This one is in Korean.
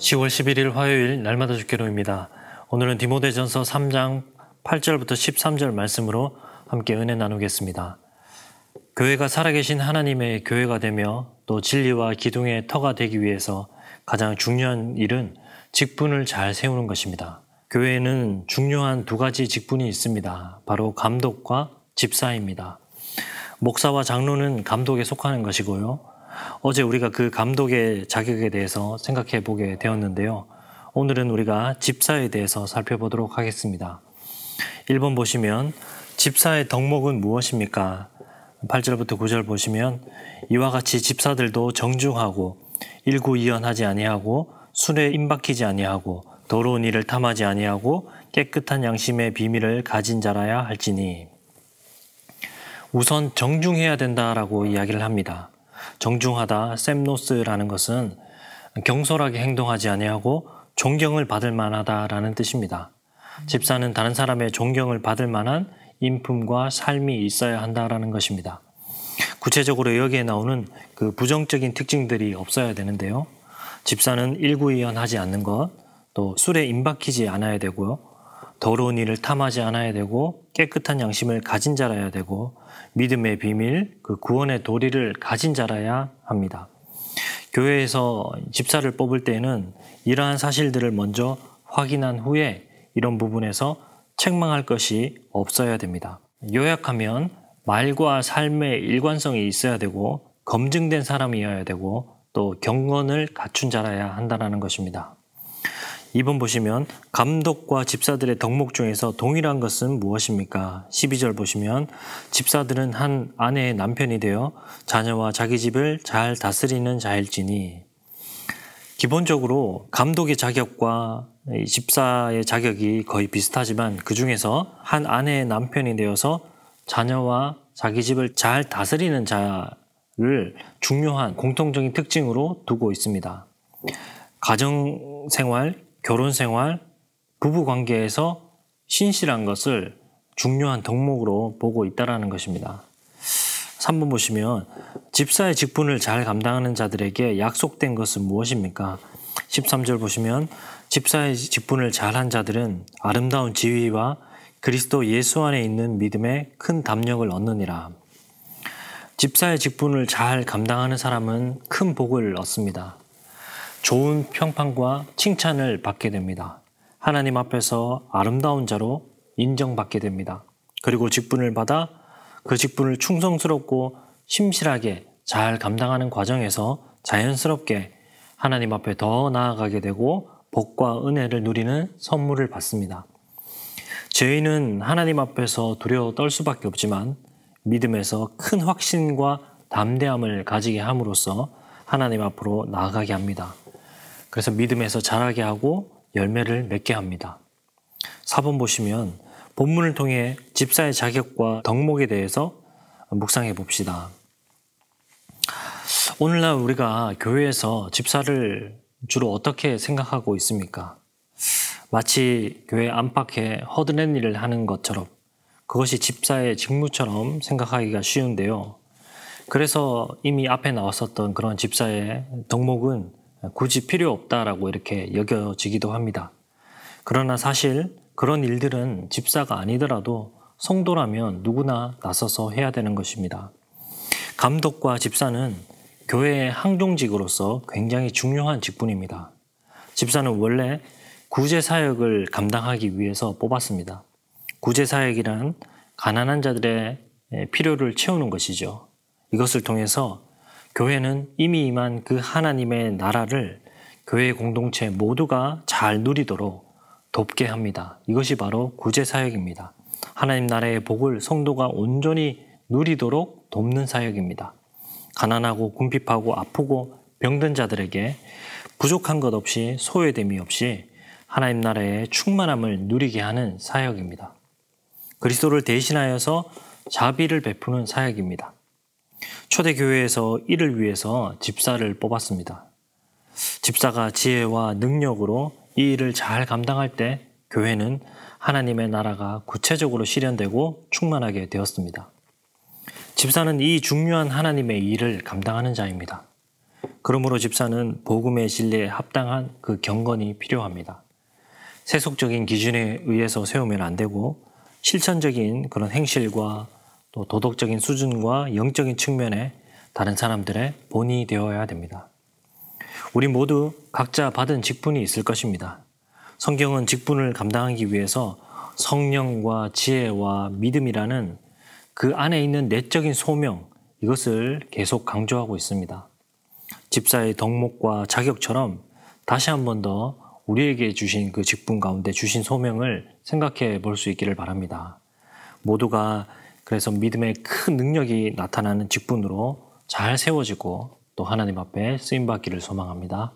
10월 11일 화요일 날마다 주기도입니다. 오늘은 디모데전서 3장 8절부터 13절 말씀으로 함께 은혜 나누겠습니다. 교회가 살아계신 하나님의 교회가 되며 또 진리와 기둥의 터가 되기 위해서 가장 중요한 일은 직분을 잘 세우는 것입니다. 교회에는 중요한 두 가지 직분이 있습니다. 바로 감독과 집사입니다. 목사와 장로는 감독에 속하는 것이고요. 어제 우리가 그 감독의 자격에 대해서 생각해 보게 되었는데요. 오늘은 우리가 집사에 대해서 살펴보도록 하겠습니다. 1번 보시면 집사의 덕목은 무엇입니까? 8절부터 9절 보시면 이와 같이 집사들도 정중하고 일구이연하지 아니하고 술에 임박히지 아니하고 더러운 일을 탐하지 아니하고 깨끗한 양심의 비밀을 가진 자라야 할지니. 우선 정중해야 된다라고 이야기를 합니다. 정중하다, 셈노스라는 것은 경솔하게 행동하지 아니하고 존경을 받을 만하다라는 뜻입니다. 집사는 다른 사람의 존경을 받을 만한 인품과 삶이 있어야 한다라는 것입니다. 구체적으로 여기에 나오는 그 부정적인 특징들이 없어야 되는데요. 집사는 일구이연하지 않는 것, 또 술에 임박히지 않아야 되고요. 더러운 일을 탐하지 않아야 되고 깨끗한 양심을 가진 자라야 되고 믿음의 비밀, 그 구원의 도리를 가진 자라야 합니다. 교회에서 집사를 뽑을 때에는 이러한 사실들을 먼저 확인한 후에 이런 부분에서 책망할 것이 없어야 됩니다. 요약하면 말과 삶의 일관성이 있어야 되고 검증된 사람이어야 되고 또 경건을 갖춘 자라야 한다는 것입니다. 2번 보시면 감독과 집사들의 덕목 중에서 동일한 것은 무엇입니까? 12절 보시면 집사들은 한 아내의 남편이 되어 자녀와 자기 집을 잘 다스리는 자일지니. 기본적으로 감독의 자격과 집사의 자격이 거의 비슷하지만 그 중에서 한 아내의 남편이 되어서 자녀와 자기 집을 잘 다스리는 자를 중요한 공통적인 특징으로 두고 있습니다. 가정생활, 결혼생활, 부부관계에서 신실한 것을 중요한 덕목으로 보고 있다는 것입니다. 3번 보시면 집사의 직분을 잘 감당하는 자들에게 약속된 것은 무엇입니까? 13절 보시면 집사의 직분을 잘한 자들은 아름다운 지위와 그리스도 예수 안에 있는 믿음에 큰 담력을 얻느니라. 집사의 직분을 잘 감당하는 사람은 큰 복을 얻습니다. 좋은 평판과 칭찬을 받게 됩니다. 하나님 앞에서 아름다운 자로 인정받게 됩니다. 그리고 직분을 받아 그 직분을 충성스럽고 심실하게 잘 감당하는 과정에서 자연스럽게 하나님 앞에 더 나아가게 되고 복과 은혜를 누리는 선물을 받습니다. 죄인은 하나님 앞에서 두려워 떨 수밖에 없지만 믿음에서 큰 확신과 담대함을 가지게 함으로써 하나님 앞으로 나아가게 합니다. 그래서 믿음에서 자라게 하고 열매를 맺게 합니다. 4번 보시면 본문을 통해 집사의 자격과 덕목에 대해서 묵상해 봅시다. 오늘날 우리가 교회에서 집사를 주로 어떻게 생각하고 있습니까? 마치 교회 안팎에 허드렛 일을 하는 것처럼 그것이 집사의 직무처럼 생각하기가 쉬운데요. 그래서 이미 앞에 나왔었던 그런 집사의 덕목은 굳이 필요 없다라고 이렇게 여겨지기도 합니다. 그러나 사실 그런 일들은 집사가 아니더라도 성도라면 누구나 나서서 해야 되는 것입니다. 감독과 집사는 교회의 항종직으로서 굉장히 중요한 직분입니다. 집사는 원래 구제사역을 감당하기 위해서 뽑았습니다. 구제사역이란 가난한 자들의 필요를 채우는 것이죠. 이것을 통해서 교회는 이미 임한 그 하나님의 나라를 교회 공동체 모두가 잘 누리도록 돕게 합니다. 이것이 바로 구제사역입니다. 하나님 나라의 복을 성도가 온전히 누리도록 돕는 사역입니다. 가난하고 궁핍하고 아프고 병든 자들에게 부족한 것 없이 소외됨이 없이 하나님 나라의 충만함을 누리게 하는 사역입니다. 그리스도를 대신하여서 자비를 베푸는 사역입니다. 초대교회에서 이를 위해서 집사를 뽑았습니다. 집사가 지혜와 능력으로 이 일을 잘 감당할 때 교회는 하나님의 나라가 구체적으로 실현되고 충만하게 되었습니다. 집사는 이 중요한 하나님의 일을 감당하는 자입니다. 그러므로 집사는 복음의 진리에 합당한 그 경건이 필요합니다. 세속적인 기준에 의해서 세우면 안 되고 실천적인 그런 행실과 또 도덕적인 수준과 영적인 측면에 다른 사람들의 본이 되어야 됩니다. 우리 모두 각자 받은 직분이 있을 것입니다. 성경은 직분을 감당하기 위해서 성령과 지혜와 믿음이라는 그 안에 있는 내적인 소명, 이것을 계속 강조하고 있습니다. 집사의 덕목과 자격처럼 다시 한 번 더 우리에게 주신 그 직분 가운데 주신 소명을 생각해 볼 수 있기를 바랍니다. 모두가 그래서 믿음의 큰 능력이 나타나는 직분으로 잘 세워지고 또 하나님 앞에 쓰임받기를 소망합니다.